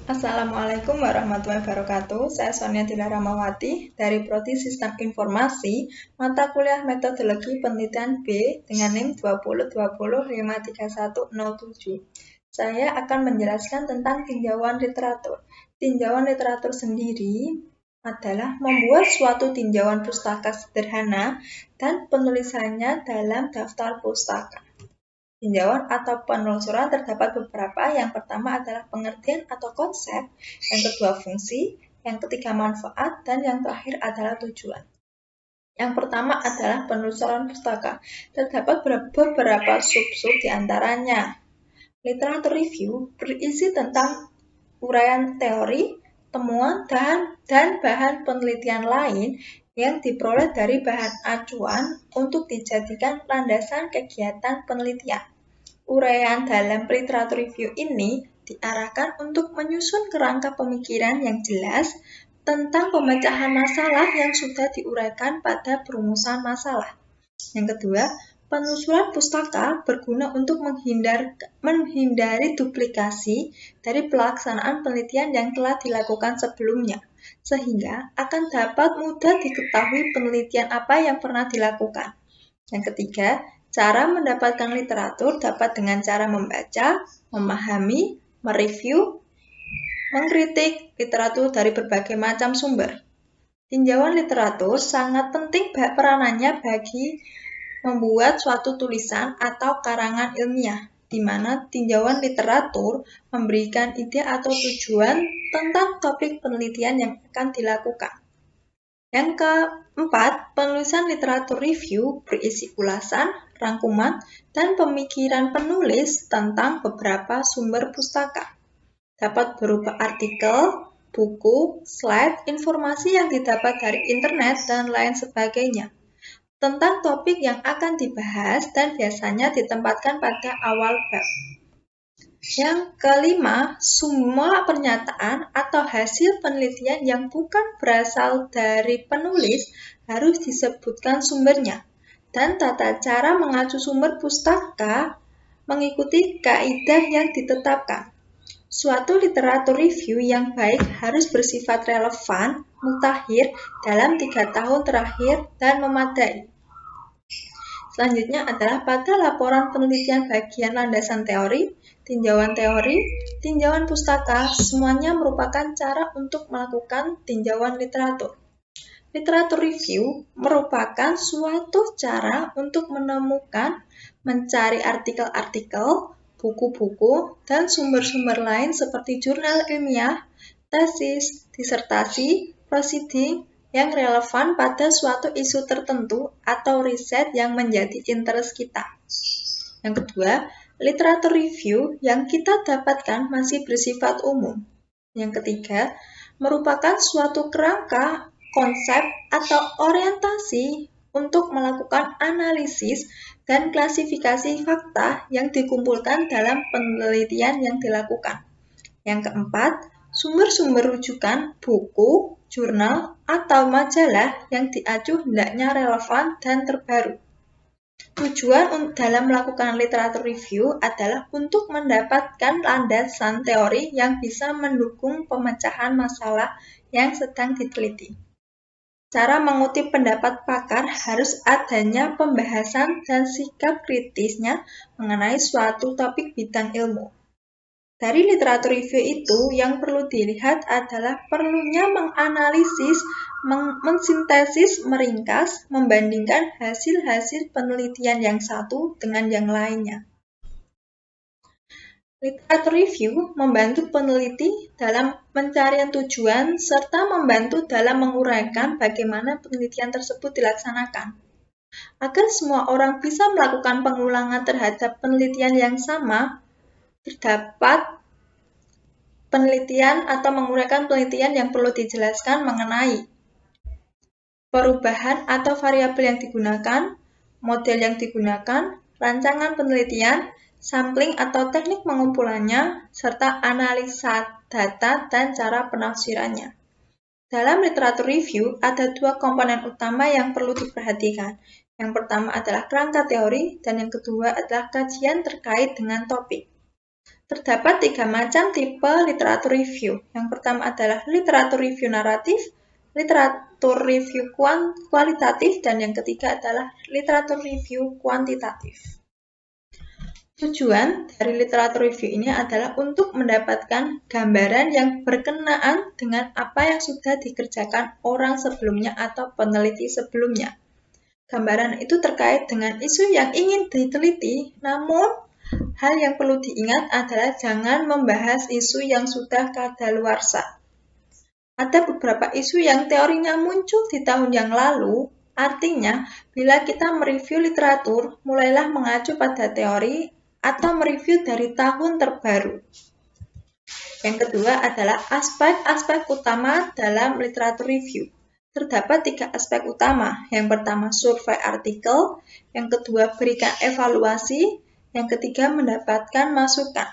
Assalamualaikum warahmatullahi wabarakatuh. Saya Sonia Dila Ramawati dari Prodi Sistem Informasi, mata kuliah Metodologi Penelitian B dengan NIM 2020-53107. Saya akan menjelaskan tentang tinjauan literatur. Tinjauan literatur sendiri adalah membuat suatu tinjauan pustaka sederhana dan penulisannya dalam daftar pustaka. Tinjauan atau penelusuran terdapat beberapa. Yang pertama adalah pengertian atau konsep, yang kedua fungsi, yang ketiga manfaat, dan yang terakhir adalah tujuan. Yang pertama adalah penelusuran pustaka. Terdapat beberapa sub-sub diantaranya. Literatur review berisi tentang uraian teori, temuan, dan bahan penelitian lain yang diperoleh dari bahan acuan untuk dijadikan landasan kegiatan penelitian. Uraian dalam literatur review ini diarahkan untuk menyusun kerangka pemikiran yang jelas tentang pemecahan masalah yang sudah diuraikan pada perumusan masalah. Yang kedua, penelusuran pustaka berguna untuk menghindari duplikasi dari pelaksanaan penelitian yang telah dilakukan sebelumnya, sehingga akan dapat mudah diketahui penelitian apa yang pernah dilakukan. Yang ketiga, cara mendapatkan literatur dapat dengan cara membaca, memahami, mereview, mengkritik literatur dari berbagai macam sumber. Tinjauan literatur sangat penting peranannya bagi membuat suatu tulisan atau karangan ilmiah, di mana tinjauan literatur memberikan ide atau tujuan tentang topik penelitian yang akan dilakukan. Yang keempat, penulisan literatur review berisi ulasan, rangkuman, dan pemikiran penulis tentang beberapa sumber pustaka. Dapat berupa artikel, buku, slide, informasi yang didapat dari internet, dan lain sebagainya. Tentang topik yang akan dibahas dan biasanya ditempatkan pada awal bab. Yang kelima, semua pernyataan atau hasil penelitian yang bukan berasal dari penulis harus disebutkan sumbernya, dan tata cara mengacu sumber pustaka mengikuti kaidah yang ditetapkan. Suatu literatur review yang baik harus bersifat relevan, mutakhir dalam 3 tahun terakhir, dan memadai. Selanjutnya adalah pada laporan penelitian bagian landasan teori, tinjauan pustaka, semuanya merupakan cara untuk melakukan tinjauan literatur. Literatur review merupakan suatu cara untuk menemukan, mencari artikel-artikel, buku-buku, dan sumber-sumber lain seperti jurnal ilmiah, tesis, disertasi, proceeding, yang relevan pada suatu isu tertentu atau riset yang menjadi interest kita. Yang kedua, literatur review yang kita dapatkan masih bersifat umum. Yang ketiga, merupakan suatu kerangka, konsep, atau orientasi untuk melakukan analisis dan klasifikasi fakta yang dikumpulkan dalam penelitian yang dilakukan. Yang keempat, sumber-sumber rujukan, buku, jurnal, atau majalah yang diacu hendaknya relevan dan terbaru. Tujuan dalam melakukan literatur review adalah untuk mendapatkan landasan teori yang bisa mendukung pemecahan masalah yang sedang diteliti. Cara mengutip pendapat pakar harus adanya pembahasan dan sikap kritisnya mengenai suatu topik bidang ilmu. Dari literatur review itu, yang perlu dilihat adalah perlunya menganalisis, mensintesis, meringkas, membandingkan hasil-hasil penelitian yang satu dengan yang lainnya. Literatur review membantu peneliti dalam pencarian tujuan serta membantu dalam menguraikan bagaimana penelitian tersebut dilaksanakan. Agar semua orang bisa melakukan pengulangan terhadap penelitian yang sama, terdapat penelitian atau menguraikan penelitian yang perlu dijelaskan mengenai perubahan atau variabel yang digunakan, model yang digunakan, rancangan penelitian, sampling atau teknik pengumpulannya, serta analisa data dan cara penafsirannya. Dalam literatur review, ada dua komponen utama yang perlu diperhatikan. Yang pertama adalah kerangka teori, dan yang kedua adalah kajian terkait dengan topik. Terdapat 3 macam tipe literatur review. Yang pertama adalah literatur review naratif, literatur review kualitatif, dan yang ketiga adalah literatur review kuantitatif. Tujuan dari literatur review ini adalah untuk mendapatkan gambaran yang berkenaan dengan apa yang sudah dikerjakan orang sebelumnya atau peneliti sebelumnya. Gambaran itu terkait dengan isu yang ingin diteliti, namun hal yang perlu diingat adalah jangan membahas isu yang sudah kadaluarsa. Ada beberapa isu yang teorinya muncul di tahun yang lalu, artinya bila kita mereview literatur, mulailah mengacu pada teori atau mereview dari tahun terbaru. Yang kedua adalah aspek-aspek utama dalam literatur review. Terdapat 3 aspek utama. Yang pertama, survei artikel. Yang kedua, berikan evaluasi. Yang ketiga, mendapatkan masukan.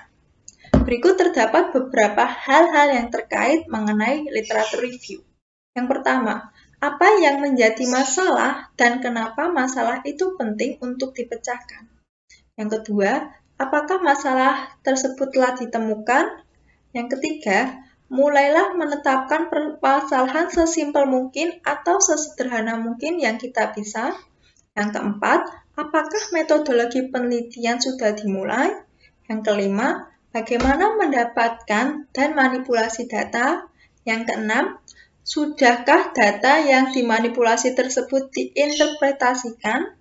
Berikut terdapat beberapa hal-hal yang terkait mengenai literatur review. Yang pertama, apa yang menjadi masalah dan kenapa masalah itu penting untuk dipecahkan. Yang kedua, apakah masalah tersebut telah ditemukan? Yang ketiga, mulailah menetapkan permasalahan sesimpel mungkin atau sesederhana mungkin yang kita bisa. Yang keempat, apakah metodologi penelitian sudah dimulai? Yang kelima, bagaimana mendapatkan dan manipulasi data? Yang keenam, sudahkah data yang dimanipulasi tersebut diinterpretasikan?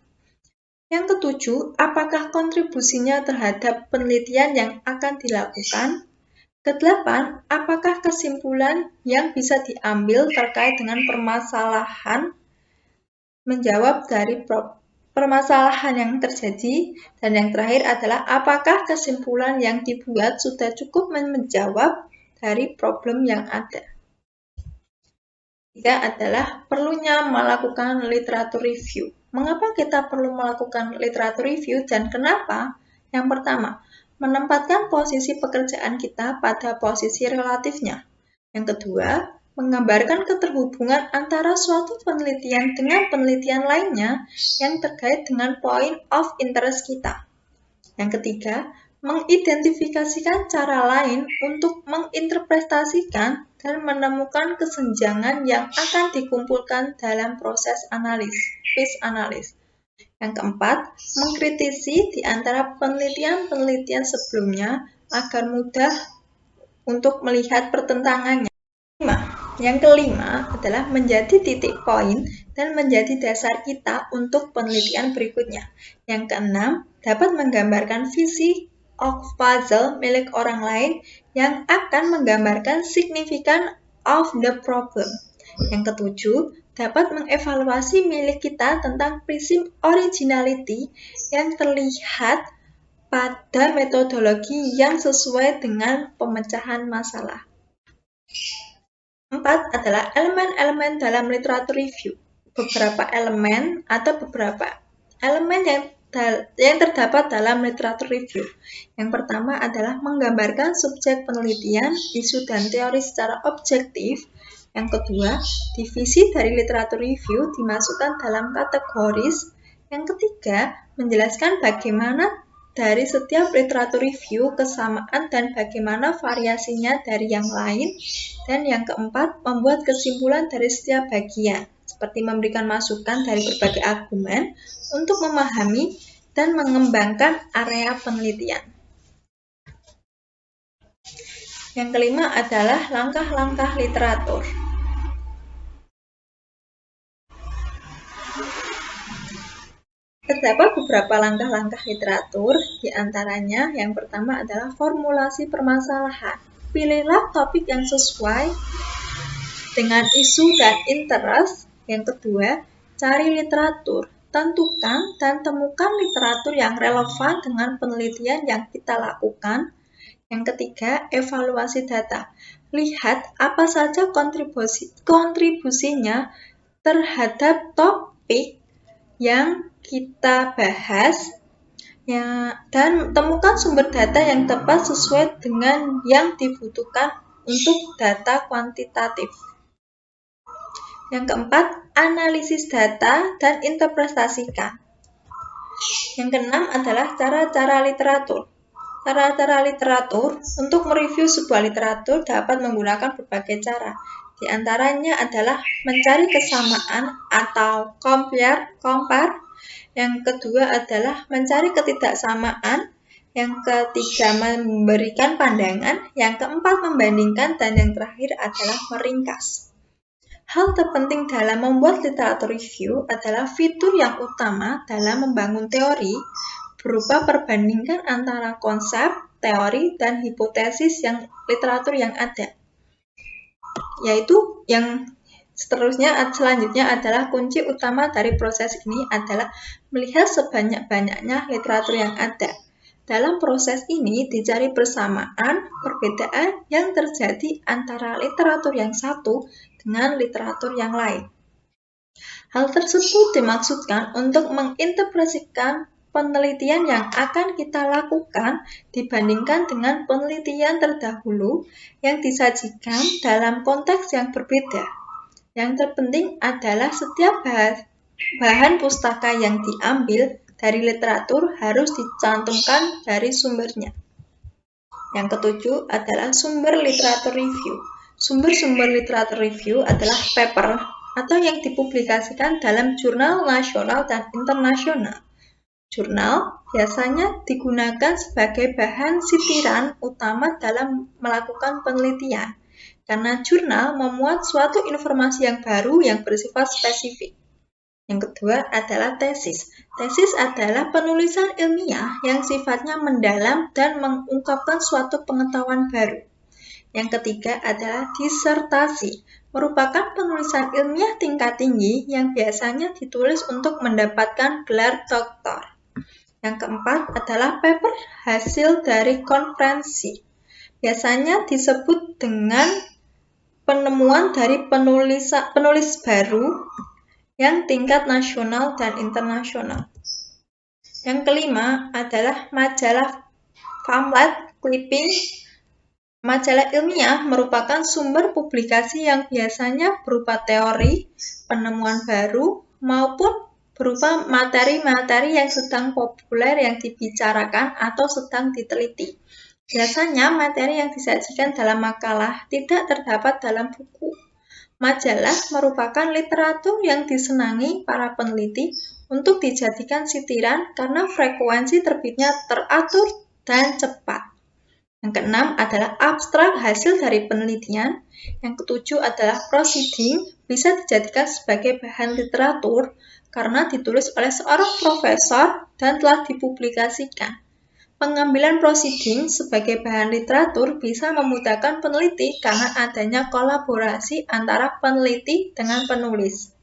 Yang ketujuh, apakah kontribusinya terhadap penelitian yang akan dilakukan? Kedelapan, apakah kesimpulan yang bisa diambil terkait dengan permasalahan menjawab dari permasalahan yang terjadi? Dan yang terakhir adalah apakah kesimpulan yang dibuat sudah cukup menjawab dari problem yang ada? Ketiga adalah perlunya melakukan literatur review. Mengapa kita perlu melakukan literatur review dan kenapa? Yang pertama, menempatkan posisi pekerjaan kita pada posisi relatifnya. Yang kedua, menggambarkan keterhubungan antara suatu penelitian dengan penelitian lainnya yang terkait dengan point of interest kita. Yang ketiga, mengidentifikasikan cara lain untuk menginterpretasikan dan menemukan kesenjangan yang akan dikumpulkan dalam proses case analis. Yang keempat, mengkritisi di antara penelitian-penelitian sebelumnya agar mudah untuk melihat pertentangannya. Yang kelima adalah menjadi titik poin dan menjadi dasar kita untuk penelitian berikutnya. Yang keenam, dapat menggambarkan visi of puzzle milik orang lain yang akan menggambarkan signifikan of the problem. Yang ketujuh, dapat mengevaluasi milik kita tentang prinsip originality yang terlihat pada metodologi yang sesuai dengan pemecahan masalah. 4 adalah elemen-elemen dalam literatur review. Beberapa elemen yang terdapat dalam literatur review. Yang pertama adalah menggambarkan subjek penelitian, isu dan teori secara objektif. Yang kedua, divisi dari literatur review dimasukkan dalam kategoris. Yang ketiga, menjelaskan bagaimana dari setiap literatur review kesamaan dan bagaimana variasinya dari yang lain. Dan yang keempat, membuat kesimpulan dari setiap bagian, seperti memberikan masukan dari berbagai argumen untuk memahami dan mengembangkan area penelitian. Yang kelima adalah langkah-langkah literatur. Terdapat beberapa langkah-langkah literatur, di antaranya yang pertama adalah formulasi permasalahan. Pilihlah topik yang sesuai dengan isu dan interest. Yang kedua, cari literatur. Tentukan dan temukan literatur yang relevan dengan penelitian yang kita lakukan. Yang ketiga, evaluasi data. Lihat apa saja kontribusinya terhadap topik yang kita bahas, dan temukan sumber data yang tepat sesuai dengan yang dibutuhkan untuk data kuantitatif. Yang keempat, analisis data dan interpretasikan. Yang keenam adalah cara-cara literatur. Cara-cara literatur untuk mereview sebuah literatur dapat menggunakan berbagai cara. Di antaranya adalah mencari kesamaan atau compare. Yang kedua adalah mencari ketidaksamaan. Yang ketiga, memberikan pandangan. Yang keempat, membandingkan. Dan yang terakhir adalah meringkas. Hal terpenting dalam membuat literatur review adalah fitur yang utama dalam membangun teori berupa perbandingan antara konsep, teori, dan hipotesis literatur yang ada. Yaitu yang selanjutnya adalah kunci utama dari proses ini adalah melihat sebanyak-banyaknya literatur yang ada. Dalam proses ini dicari persamaan, perbedaan yang terjadi antara literatur yang satu dengan literatur yang lain. Hal tersebut dimaksudkan untuk menginterpretasikan penelitian yang akan kita lakukan dibandingkan dengan penelitian terdahulu yang disajikan dalam konteks yang berbeda. Yang terpenting adalah setiap bahan pustaka yang diambil dari literatur harus dicantumkan dari sumbernya. Yang ketujuh adalah sumber literatur review. Sumber-sumber literatur review adalah paper atau yang dipublikasikan dalam jurnal nasional dan internasional. Jurnal biasanya digunakan sebagai bahan sitiran utama dalam melakukan penelitian, karena jurnal memuat suatu informasi yang baru yang bersifat spesifik. Yang kedua adalah tesis. Tesis adalah penulisan ilmiah yang sifatnya mendalam dan mengungkapkan suatu pengetahuan baru. Yang ketiga adalah disertasi, merupakan penulisan ilmiah tingkat tinggi yang biasanya ditulis untuk mendapatkan gelar doktor. Yang keempat adalah paper hasil dari konferensi. Biasanya disebut dengan penemuan dari penulis baru yang tingkat nasional dan internasional. Yang kelima adalah majalah pamflet, clipping. Majalah ilmiah merupakan sumber publikasi yang biasanya berupa teori, penemuan baru, maupun berupa materi-materi yang sedang populer yang dibicarakan atau sedang diteliti. Biasanya materi yang disajikan dalam makalah tidak terdapat dalam buku. Majalah merupakan literatur yang disenangi para peneliti untuk dijadikan sitiran karena frekuensi terbitnya teratur dan cepat. Yang keenam adalah abstrak hasil dari penelitian. Yang ketujuh adalah proceeding, bisa dijadikan sebagai bahan literatur karena ditulis oleh seorang profesor dan telah dipublikasikan. Pengambilan proceeding sebagai bahan literatur bisa memudahkan peneliti karena adanya kolaborasi antara peneliti dengan penulis.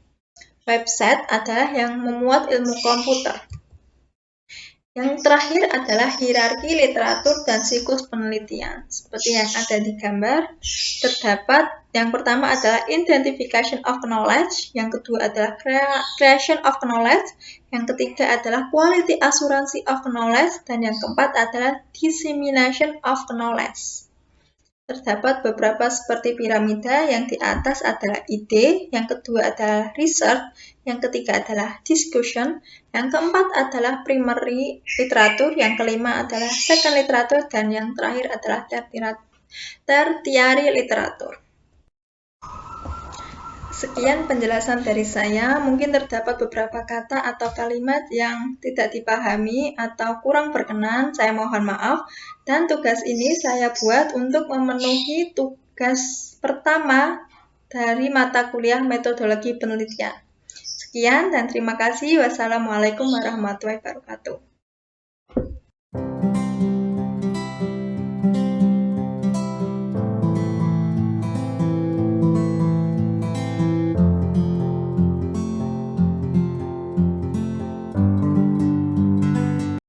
Website adalah yang memuat ilmu komputer. Yang terakhir adalah hierarki literatur dan siklus penelitian. Seperti yang ada di gambar, terdapat yang pertama adalah identification of knowledge, yang kedua adalah creation of knowledge, yang ketiga adalah quality assurance of knowledge, dan yang keempat adalah dissemination of knowledge. Terdapat beberapa seperti piramida, yang di atas adalah ide, yang kedua adalah research, yang ketiga adalah discussion, yang keempat adalah primary literatur, yang kelima adalah second literatur, dan yang terakhir adalah tertiary literatur. Sekian penjelasan dari saya, mungkin terdapat beberapa kata atau kalimat yang tidak dipahami atau kurang berkenan, saya mohon maaf. Dan tugas ini saya buat untuk memenuhi tugas pertama dari mata kuliah metodologi penelitian. Sekian dan terima kasih. Wassalamualaikum warahmatullahi wabarakatuh.